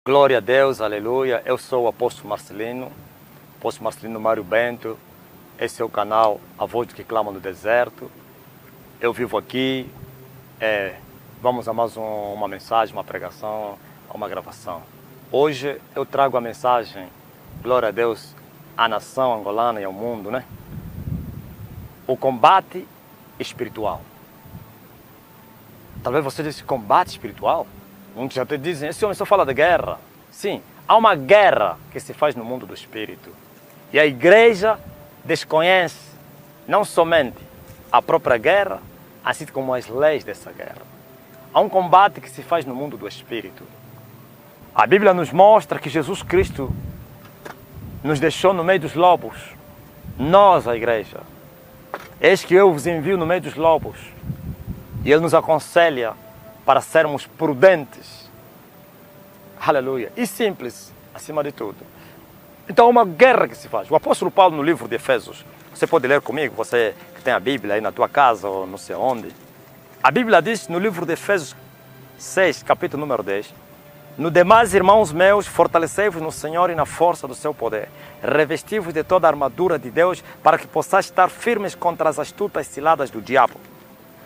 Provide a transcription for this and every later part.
Glória a Deus, aleluia. Eu sou o apóstolo Marcelino Mário Bento. Esse é o canal A Voz que Clama no Deserto. Eu vivo aqui. Vamos a mais uma mensagem, uma pregação, uma gravação. Hoje eu trago a mensagem, glória a Deus, à nação angolana e ao mundo, né? O combate espiritual. Talvez você disse combate espiritual. Muitos já te dizem, esse homem só fala de guerra. Sim, há uma guerra que se faz no mundo do espírito. E a igreja desconhece não somente a própria guerra, assim como as leis dessa guerra. Há um combate que se faz no mundo do espírito. A Bíblia nos mostra que Jesus Cristo nos deixou no meio dos lobos. Nós, a igreja. Eis que eu vos envio no meio dos lobos. E Ele nos aconselha para sermos prudentes. Aleluia. E simples, acima de tudo. Então, há uma guerra que se faz. O apóstolo Paulo, no livro de Efésios, você pode ler comigo, você que tem a Bíblia aí na tua casa ou não sei onde. A Bíblia diz no livro de Efésios 6, capítulo número 10, no demais, irmãos meus, fortalecei-vos no Senhor e na força do seu poder. Revesti-vos de toda a armadura de Deus para que possais estar firmes contra as astutas ciladas do diabo.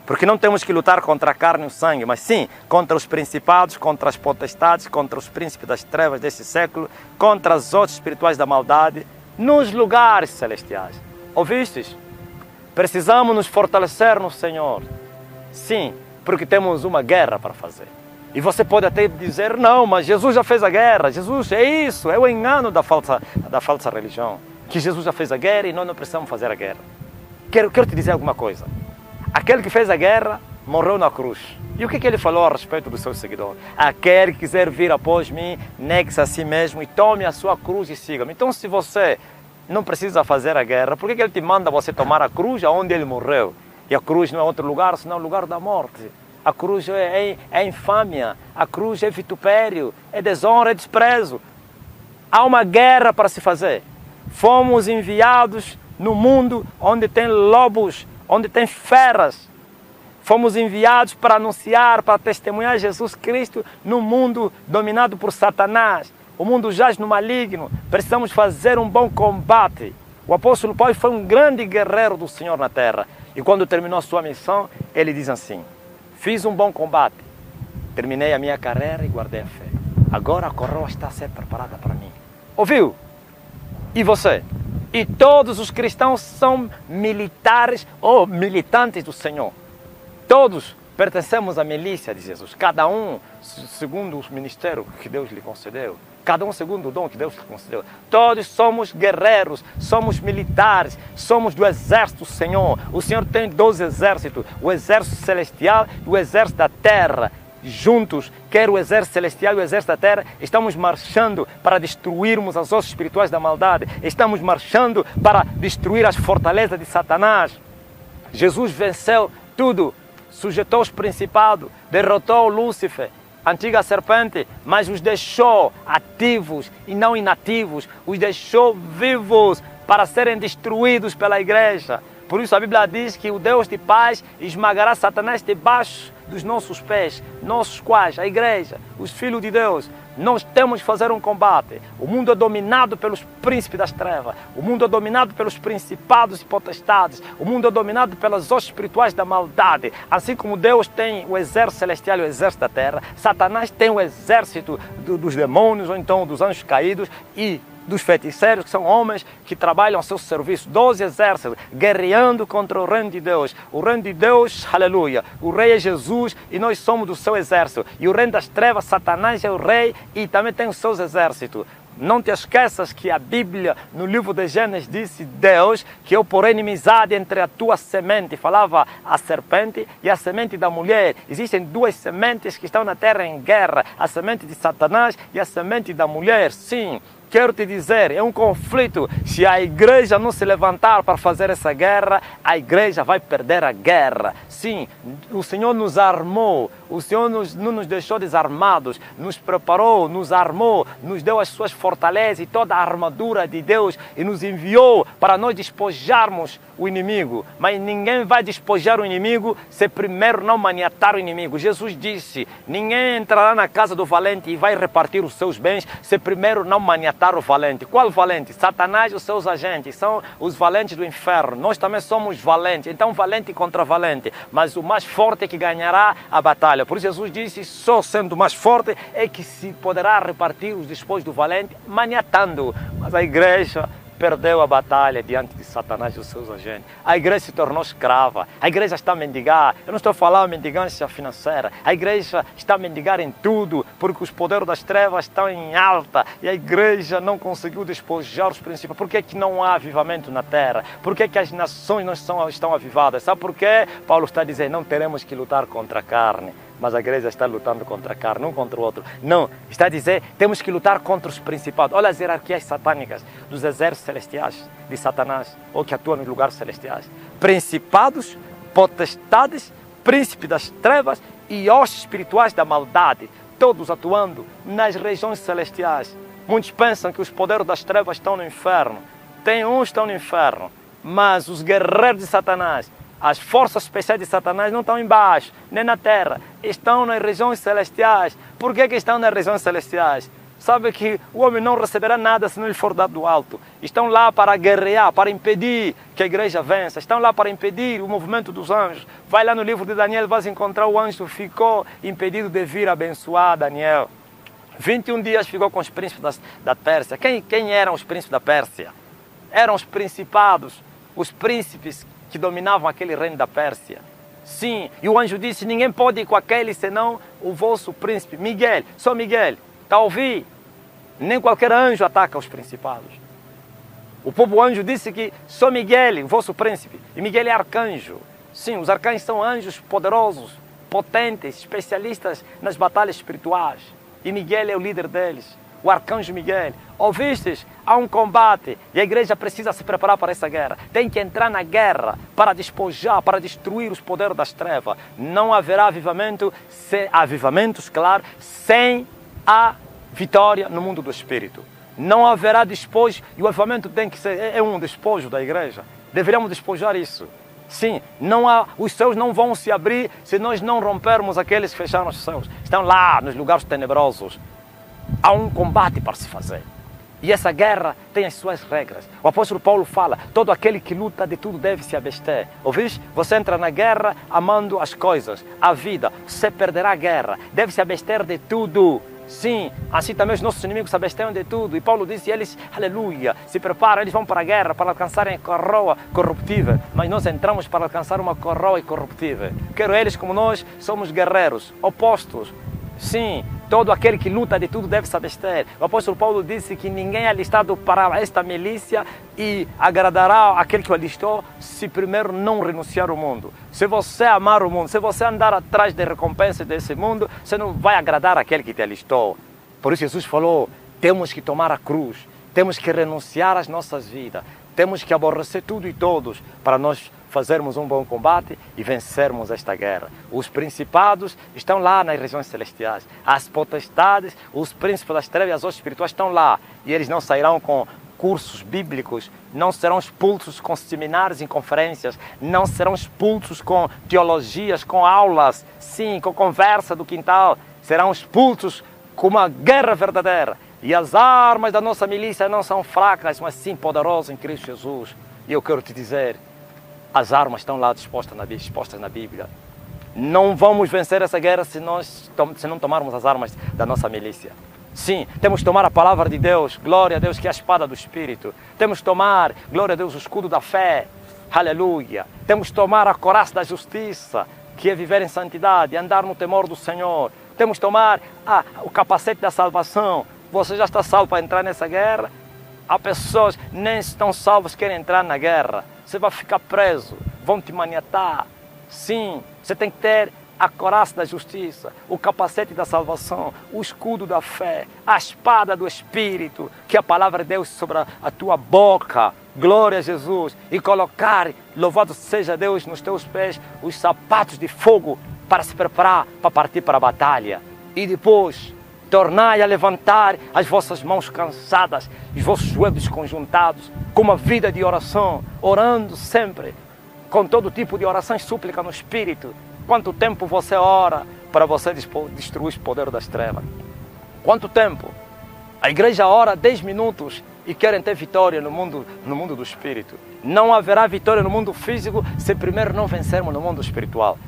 Porque não temos que lutar contra a carne e o sangue, mas sim contra os principados, contra as potestades, contra os príncipes das trevas deste século, contra as hostes espirituais da maldade, nos lugares celestiais. Ouvistes? Precisamos nos fortalecer no Senhor. Sim, porque temos uma guerra para fazer. E você pode até dizer, não, mas Jesus já fez a guerra. Jesus, é isso, é o engano da falsa religião. Que Jesus já fez a guerra e nós não precisamos fazer a guerra. Quero te dizer alguma coisa. Aquele que fez a guerra morreu na cruz. E o que ele falou a respeito dos seus seguidores? Aquele que quiser vir após mim, negue-se a si mesmo e tome a sua cruz e siga-me. Então, se você não precisa fazer a guerra, por que ele te manda você tomar a cruz aonde ele morreu? E a cruz não é outro lugar, senão o lugar da morte. A cruz é infâmia, a cruz é vitupério, é desonra, é desprezo. Há uma guerra para se fazer. Fomos enviados no mundo onde tem lobos, onde tem feras. Fomos enviados para anunciar, para testemunhar Jesus Cristo no mundo dominado por Satanás. O mundo jaz no maligno. Precisamos fazer um bom combate. O apóstolo Paulo foi um grande guerreiro do Senhor na terra. E quando terminou a sua missão, ele diz assim: fiz um bom combate, terminei a minha carreira e guardei a fé. Agora a coroa está a ser preparada para mim. Ouviu? E você? E todos os cristãos são militares ou militantes do Senhor. Todos pertencemos à milícia de Jesus. Cada um segundo o ministério que Deus lhe concedeu. Cada um segundo o dom que Deus lhe concedeu. Todos somos guerreiros, somos militares, somos do exército do Senhor. O Senhor tem 12 exércitos. O exército celestial e o exército da terra. Juntos, quer o exército celestial e o exército da terra, estamos marchando para destruirmos as hostes espirituais da maldade. Estamos marchando para destruir as fortalezas de Satanás. Jesus venceu tudo, sujeitou os principados, derrotou Lúcifer, a antiga serpente, mas os deixou ativos e não inativos, os deixou vivos para serem destruídos pela igreja. Por isso a Bíblia diz que o Deus de paz esmagará Satanás debaixo dos nossos pés, nossos quais, a igreja, os filhos de Deus. Nós temos que fazer um combate. O mundo é dominado pelos príncipes das trevas. O mundo é dominado pelos principados e potestades. O mundo é dominado pelas hostes espirituais da maldade. Assim como Deus tem o exército celestial e o exército da terra, Satanás tem o exército dos demônios ou então dos anjos caídos e dos feiticeiros, que são homens que trabalham ao seu serviço. 12 exércitos guerreando contra o reino de Deus. O reino de Deus, aleluia, o rei é Jesus e nós somos do seu exército. E o reino das trevas, Satanás é o rei e também tem os seus exércitos. Não te esqueças que a Bíblia, no livro de Gênesis, disse Deus que eu porei inimizade entre a tua semente. Falava a serpente e a semente da mulher. Existem duas sementes que estão na terra em guerra. A semente de Satanás e a semente da mulher. Sim, quero te dizer, é um conflito. Se a igreja não se levantar para fazer essa guerra, a igreja vai perder a guerra. Sim, o Senhor nos armou, o Senhor não nos deixou desarmados, nos preparou, nos armou, nos deu as suas fortalezas e toda a armadura de Deus e nos enviou para nós despojarmos o inimigo. Mas ninguém vai despojar o inimigo se primeiro não maniatar o inimigo. Jesus disse, ninguém entrará na casa do valente e vai repartir os seus bens se primeiro não maniatar o valente. Qual valente? Satanás e os seus agentes, são os valentes do inferno. Nós também somos valentes, então valente contra valente. Mas o mais forte é que ganhará a batalha. Por isso Jesus disse, só sendo mais forte é que se poderá repartir os despojos do valente, maniatando. Mas a igreja perdeu a batalha diante de Satanás e os seus agentes. A igreja se tornou escrava. A igreja está a mendigar. Eu não estou falando de mendigância financeira. A igreja está a mendigar em tudo, porque os poderes das trevas estão em alta e a igreja não conseguiu despojar os princípios. Por que é que não há avivamento na terra? Por que é que as nações não estão avivadas? Sabe por quê? Paulo está dizendo, não teremos que lutar contra a carne. Mas a igreja está lutando contra a carne, um contra o outro. Não, está a dizer, temos que lutar contra os principados. Olha as hierarquias satânicas dos exércitos celestiais de Satanás, ou que atuam nos lugares celestiais. Principados, potestades, príncipe das trevas e hostes espirituais da maldade, todos atuando nas regiões celestiais. Muitos pensam que os poderes das trevas estão no inferno. Tem uns que estão no inferno, mas os guerreiros de Satanás, as forças especiais de Satanás não estão embaixo, nem na terra, estão nas regiões celestiais. Por que estão nas regiões celestiais? Sabe que o homem não receberá nada se não lhe for dado do alto. Estão lá para guerrear, para impedir que a igreja vença. Estão lá para impedir o movimento dos anjos. Vai lá no livro de Daniel, vais encontrar o anjo que ficou impedido de vir abençoar Daniel. 21 dias ficou com os príncipes da Pérsia. Quem eram os príncipes da Pérsia? Eram os principados, os príncipes que dominavam aquele reino da Pérsia. Sim, e o anjo disse, ninguém pode ir com aquele senão o vosso príncipe. Miguel, só Miguel, está a ouvir? Nem qualquer anjo ataca os principados. O povo anjo disse que só Miguel, o vosso príncipe. E Miguel é arcanjo. Sim, os arcanjos são anjos poderosos, potentes, especialistas nas batalhas espirituais. E Miguel é o líder deles. O arcanjo Miguel. Ouvistes? Há um combate e a igreja precisa se preparar para essa guerra. Tem que entrar na guerra para despojar, para destruir os poderes das trevas. Não haverá avivamentos, claro, sem a vitória no mundo do espírito. Não haverá despojo e o avivamento tem que ser, é um despojo da igreja. Deveríamos despojar isso. Sim, os céus não vão se abrir se nós não rompermos aqueles que fecharam os céus. Estão lá nos lugares tenebrosos. Há um combate para se fazer. E essa guerra tem as suas regras. O apóstolo Paulo fala, todo aquele que luta de tudo deve se abster. Ouviste? Você entra na guerra amando as coisas, a vida. Você perderá a guerra. Deve se abster de tudo. Sim, assim também os nossos inimigos se abstêm de tudo. E Paulo disse, eles, aleluia, se preparam, eles vão para a guerra para alcançarem a coroa corruptível. Mas nós entramos para alcançar uma coroa incorruptível. Quero eles como nós, somos guerreiros, opostos. Sim, todo aquele que luta de tudo deve se abster. O apóstolo Paulo disse que ninguém é alistado para esta milícia e agradará aquele que o alistou se primeiro não renunciar ao mundo. Se você amar o mundo, se você andar atrás da recompensa desse mundo, você não vai agradar aquele que te alistou. Por isso Jesus falou, temos que tomar a cruz, temos que renunciar às nossas vidas, temos que aborrecer tudo e todos para nós fazermos um bom combate e vencermos esta guerra. Os principados estão lá nas regiões celestiais. As potestades, os príncipes das trevas e as hostes espirituais estão lá. E eles não sairão com cursos bíblicos, não serão expulsos com seminários e conferências, não serão expulsos com teologias, com aulas, sim, com conversa do quintal. Serão expulsos com uma guerra verdadeira. E as armas da nossa milícia não são fracas, mas sim poderosas em Cristo Jesus. E eu quero te dizer, as armas estão lá dispostas na Bíblia. Não vamos vencer essa guerra se não tomarmos as armas da nossa milícia. Sim, temos que tomar a palavra de Deus, glória a Deus, que é a espada do Espírito. Temos que tomar, glória a Deus, o escudo da fé, aleluia. Temos que tomar a coraça da justiça, que é viver em santidade, andar no temor do Senhor. Temos que tomar o capacete da salvação. Você já está salvo para entrar nessa guerra? Há pessoas que nem estão salvas, querem entrar na guerra. Você vai ficar preso, vão te maniatar. Sim, você tem que ter a coraça da justiça, o capacete da salvação, o escudo da fé, a espada do Espírito, que é a palavra de Deus sobre a tua boca, glória a Jesus, e colocar, louvado seja Deus, nos teus pés, os sapatos de fogo para se preparar para partir para a batalha. E depois, tornai a levantar as vossas mãos cansadas, os vossos joelhos conjuntados, com uma vida de oração, orando sempre, com todo tipo de oração e súplica no Espírito. Quanto tempo você ora para você destruir os poderes das trevas? Quanto tempo? A igreja ora 10 minutos e querem ter vitória no mundo do Espírito. Não haverá vitória no mundo físico se primeiro não vencermos no mundo espiritual.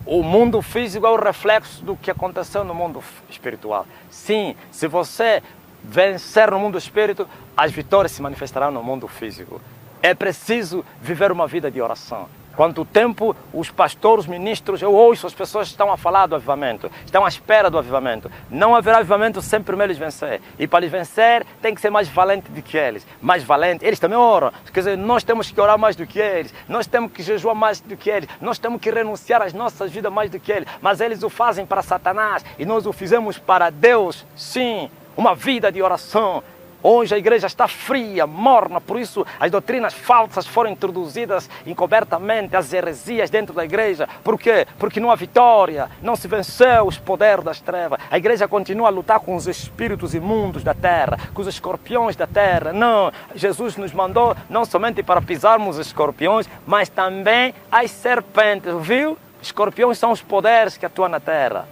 O mundo físico é o reflexo do que aconteceu no mundo espiritual. Sim, se você vencer no mundo espírito, as vitórias se manifestarão no mundo físico. É preciso viver uma vida de oração. Quanto tempo os pastores, os ministros, eu ouço as pessoas estão a falar do avivamento, estão à espera do avivamento. Não haverá avivamento sem primeiro eles vencer. E para eles vencer, tem que ser mais valente do que eles. Mais valente. Eles também oram. Quer dizer, nós temos que orar mais do que eles. Nós temos que jejuar mais do que eles. Nós temos que renunciar às nossas vidas mais do que eles. Mas eles o fazem para Satanás e nós o fizemos para Deus. Sim, uma vida de oração. Hoje a igreja está fria, morna, por isso as doutrinas falsas foram introduzidas encobertamente, as heresias dentro da igreja. Por quê? Porque não há vitória, não se venceu os poderes das trevas. A igreja continua a lutar com os espíritos imundos da terra, com os escorpiões da terra. Não, Jesus nos mandou não somente para pisarmos os escorpiões, mas também as serpentes, viu? Escorpiões são os poderes que atuam na terra.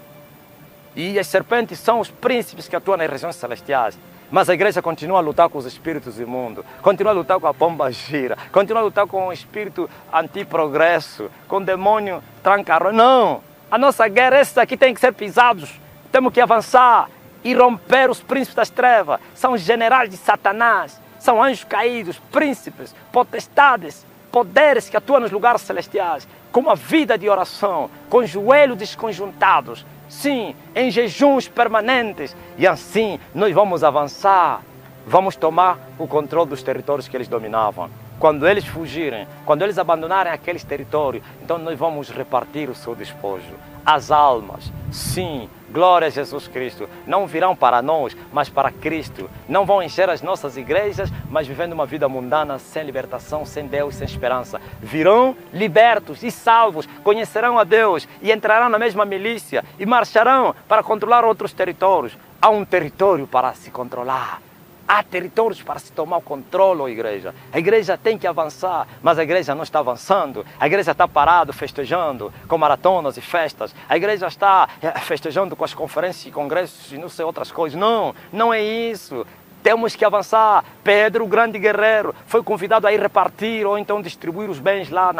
E as serpentes são os príncipes que atuam nas regiões celestiais. Mas a igreja continua a lutar com os espíritos imundos, continua a lutar com a pomba gira, continua a lutar com o espírito antiprogresso, com o demônio trancarro. Não! A nossa guerra, esses aqui tem que ser pisados. Temos que avançar e romper os príncipes das trevas. São os generais de Satanás, são anjos caídos, príncipes, potestades, poderes que atuam nos lugares celestiais, com uma vida de oração, com joelhos desconjuntados. Sim, em jejuns permanentes. E assim nós vamos avançar. Vamos tomar o controle dos territórios que eles dominavam. Quando eles fugirem, quando eles abandonarem aqueles territórios, então nós vamos repartir o seu despojo. As almas, sim, glória a Jesus Cristo, não virão para nós, mas para Cristo. Não vão encher as nossas igrejas, mas vivendo uma vida mundana, sem libertação, sem Deus, sem esperança. Virão libertos e salvos, conhecerão a Deus e entrarão na mesma milícia e marcharão para controlar outros territórios. Há um território para se controlar. Há territórios para se tomar o controle, ó igreja. A igreja tem que avançar, mas a igreja não está avançando. A igreja está parada, festejando com maratonas e festas. A igreja está festejando com as conferências e congressos e não sei outras coisas. Não, não é isso. Temos que avançar. Pedro, o grande guerreiro, foi convidado a ir repartir ou então distribuir os bens lá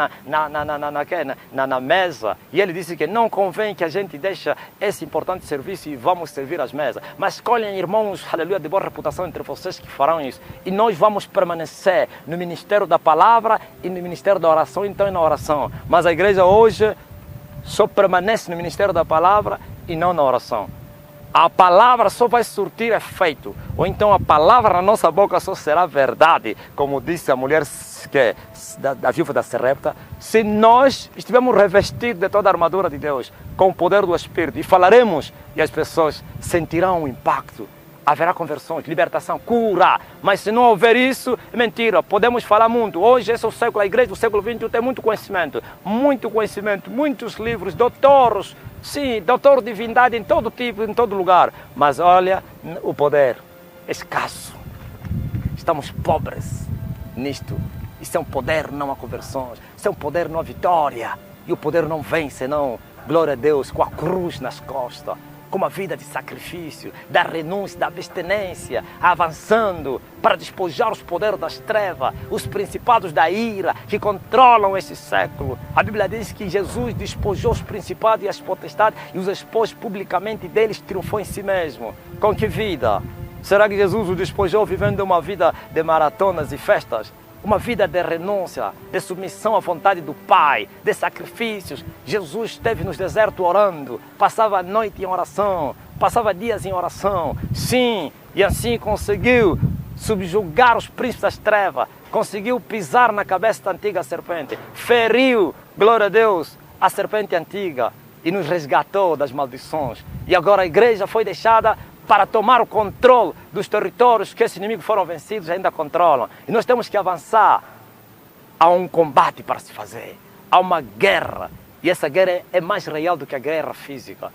na mesa. E ele disse que não convém que a gente deixe esse importante serviço e vamos servir as mesas. Mas escolhem irmãos, aleluia, de boa reputação entre vocês que farão isso. E nós vamos permanecer no ministério da palavra e no ministério da oração, então e na oração. Mas a igreja hoje só permanece no ministério da palavra e não na oração. A palavra só vai surtir efeito, ou então a palavra na nossa boca só será verdade, como disse a mulher da viúva da Sarepta, se nós estivermos revestidos de toda a armadura de Deus, com o poder do Espírito, e falaremos, e as pessoas sentirão o impacto. Haverá conversões, libertação, cura. Mas se não houver isso, é mentira. Podemos falar muito. Hoje, esse é o século, a igreja do século XXI tem muito conhecimento, muitos livros, doutores, sim, doutor de divindade em todo tipo, em todo lugar. Mas olha, o poder é escasso. Estamos pobres nisto. Isso é um poder, não há conversões. Isso é um poder, não há vitória. E o poder não vem senão, glória a Deus, com a cruz nas costas. Com uma vida de sacrifício, da renúncia, da abstinência, avançando para despojar os poderes das trevas, os principados da ira que controlam esse século. A Bíblia diz que Jesus despojou os principados e as potestades e os expôs publicamente, deles triunfou em si mesmo. Com que vida? Será que Jesus o despojou vivendo uma vida de maratonas e festas? Uma vida de renúncia, de submissão à vontade do Pai, de sacrifícios. Jesus esteve no deserto orando, passava a noite em oração, passava dias em oração. Sim, e assim conseguiu subjugar os príncipes das trevas, conseguiu pisar na cabeça da antiga serpente, feriu, glória a Deus, a serpente antiga. e nos resgatou das maldições. E agora a igreja foi deixada para tomar o controle dos territórios que esses inimigos foram vencidos e ainda controlam. E nós temos que avançar. Há um combate para se fazer. Há uma guerra. E essa guerra é mais real do que a guerra física.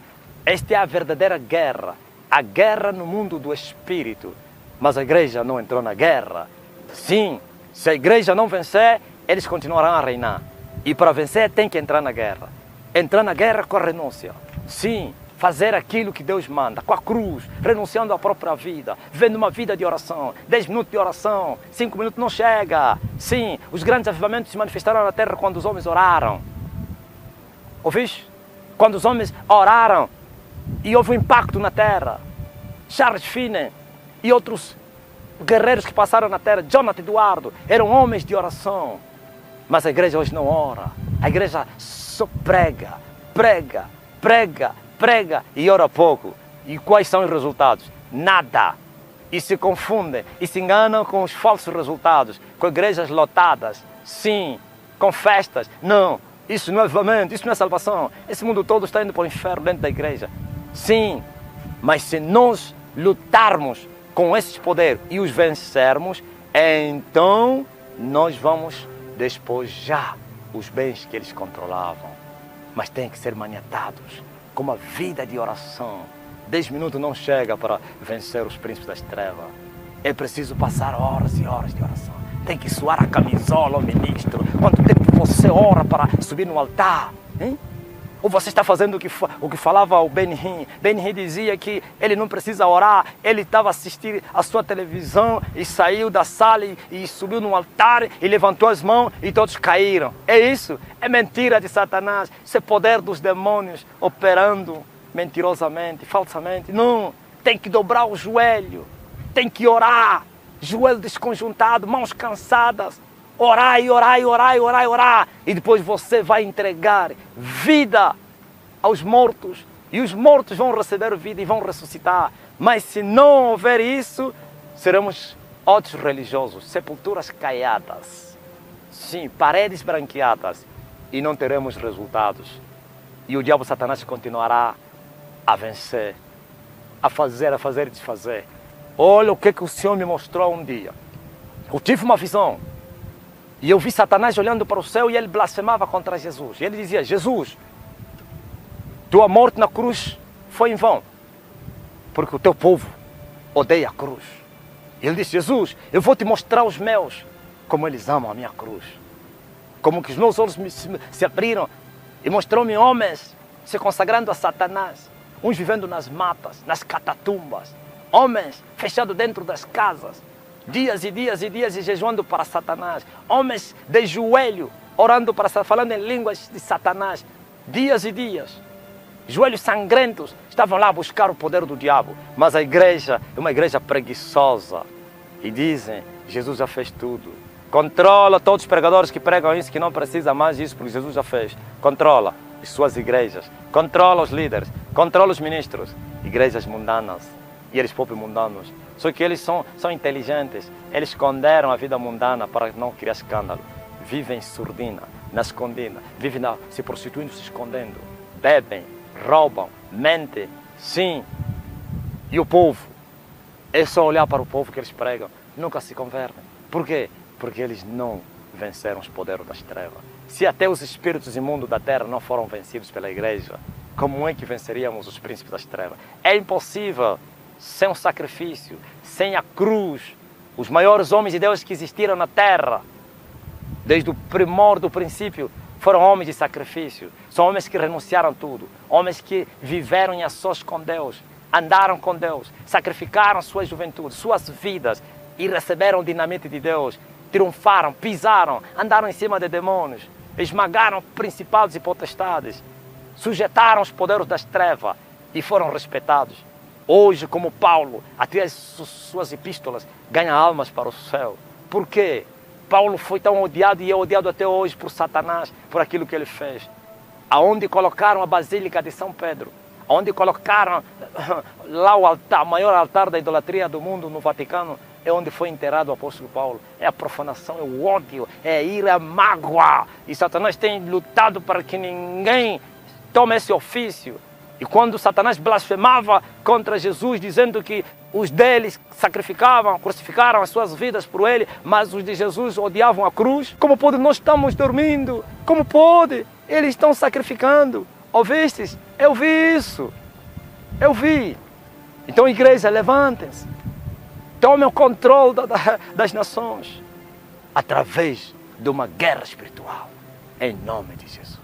Esta é a verdadeira guerra. A guerra no mundo do espírito. Mas a igreja não entrou na guerra. Sim, se a igreja não vencer, eles continuarão a reinar. E para vencer tem que entrar na guerra. Entrar na guerra com a renúncia. Sim, fazer aquilo que Deus manda, com a cruz, renunciando à própria vida, vivendo uma vida de oração, 10 minutos de oração, 5 minutos não chega. Sim, os grandes avivamentos se manifestaram na terra quando os homens oraram. Ouviste? Quando os homens oraram e houve um impacto na terra. Charles Finney e outros guerreiros que passaram na terra, Jonathan Eduardo, eram homens de oração. Mas a igreja hoje não ora. A igreja só prega, prega, prega, prega e ora pouco. E quais são os resultados? Nada. E se confundem e se enganam com os falsos resultados, com igrejas lotadas, sim, com festas. Não, isso não é avivamento, isso não é salvação. Esse mundo todo está indo para o inferno dentro da igreja. Sim, mas se nós lutarmos com esses poderes e os vencermos, então nós vamos despojar os bens que eles controlavam. Mas tem que ser maniatados com uma vida de oração. 10 minutos não chega para vencer os príncipes das trevas. É preciso passar horas e horas de oração. Tem que suar a camisola, o ministro. Quanto tempo você ora para subir no altar? Hein? Ou você está fazendo o que falava o Ben-Hinn? Ben-Hinn dizia que ele não precisa orar. Ele estava assistindo a sua televisão e saiu da sala e subiu no altar e levantou as mãos e todos caíram. É isso? É mentira de Satanás. Isso é poder dos demônios operando mentirosamente, falsamente. Não, tem que dobrar o joelho. Tem que orar. Joelho desconjuntado, mãos cansadas. Orar e orar e orar e orar e orar. E depois você vai entregar vida aos mortos. E os mortos vão receber vida e vão ressuscitar. Mas se não houver isso, seremos outros religiosos. Sepulturas caiadas. Sim, paredes branqueadas. E não teremos resultados. E o diabo Satanás continuará a vencer. A fazer e desfazer. Olha o que o Senhor me mostrou um dia. Eu tive uma visão. E eu vi Satanás olhando para o céu e ele blasfemava contra Jesus. E ele dizia: Jesus, tua morte na cruz foi em vão, porque o teu povo odeia a cruz. E ele disse: Jesus, eu vou te mostrar os meus, como eles amam a minha cruz. Como que os meus olhos se abriram e mostrou-me homens se consagrando a Satanás. Uns vivendo nas matas, nas catatumbas. Homens fechados dentro das casas. Dias e dias e dias e jejuando para Satanás. Homens de joelho, orando para Satanás, falando em línguas de Satanás. Dias e dias. Joelhos sangrentos, estavam lá a buscar o poder do diabo. Mas a igreja é uma igreja preguiçosa. E dizem: Jesus já fez tudo. Controla todos os pregadores que pregam isso, que não precisa mais disso, porque Jesus já fez. Controla as suas igrejas. Controla os líderes. Controla os ministros. Igrejas mundanas. E eles próprios mundanos. Só que eles são inteligentes. Eles esconderam a vida mundana para não criar escândalo. Vivem em surdina, na escondida. Vivem se prostituindo, se escondendo. Bebem, roubam, mentem. Sim. E o povo? É só olhar para o povo que eles pregam. Nunca se convertem. Por quê? Porque eles não venceram os poderes das trevas. Se até os espíritos imundos da terra não foram vencidos pela igreja, como é que venceríamos os príncipes das trevas? É impossível. Sem um sacrifício, sem a cruz. Os maiores homens de Deus que existiram na terra, desde o primórdio, do princípio, foram homens de sacrifício. São homens que renunciaram tudo. Homens que viveram em ações com Deus, andaram com Deus, sacrificaram sua juventude, suas vidas e receberam o dinamite de Deus. Triunfaram, pisaram, andaram em cima de demônios, esmagaram principados e potestades, sujeitaram os poderes das trevas e foram respeitados. Hoje, como Paulo, até as suas epístolas, ganha almas para o céu. Por quê? Paulo foi tão odiado e é odiado até hoje por Satanás, por aquilo que ele fez. Aonde colocaram a Basílica de São Pedro, aonde colocaram lá o altar, o maior altar da idolatria do mundo no Vaticano, é onde foi enterrado o apóstolo Paulo. É a profanação, é o ódio, é a ira, a mágoa. E Satanás tem lutado para que ninguém toma esse ofício. E quando Satanás blasfemava contra Jesus, dizendo que os deles sacrificavam, crucificaram as suas vidas por ele, mas os de Jesus odiavam a cruz. Como pode? Nós estamos dormindo. Como pode? Eles estão sacrificando. Ouvistes? Eu vi isso. Eu vi. Então, igreja, levantem-se. Tomem o controle das nações através de uma guerra espiritual. Em nome de Jesus.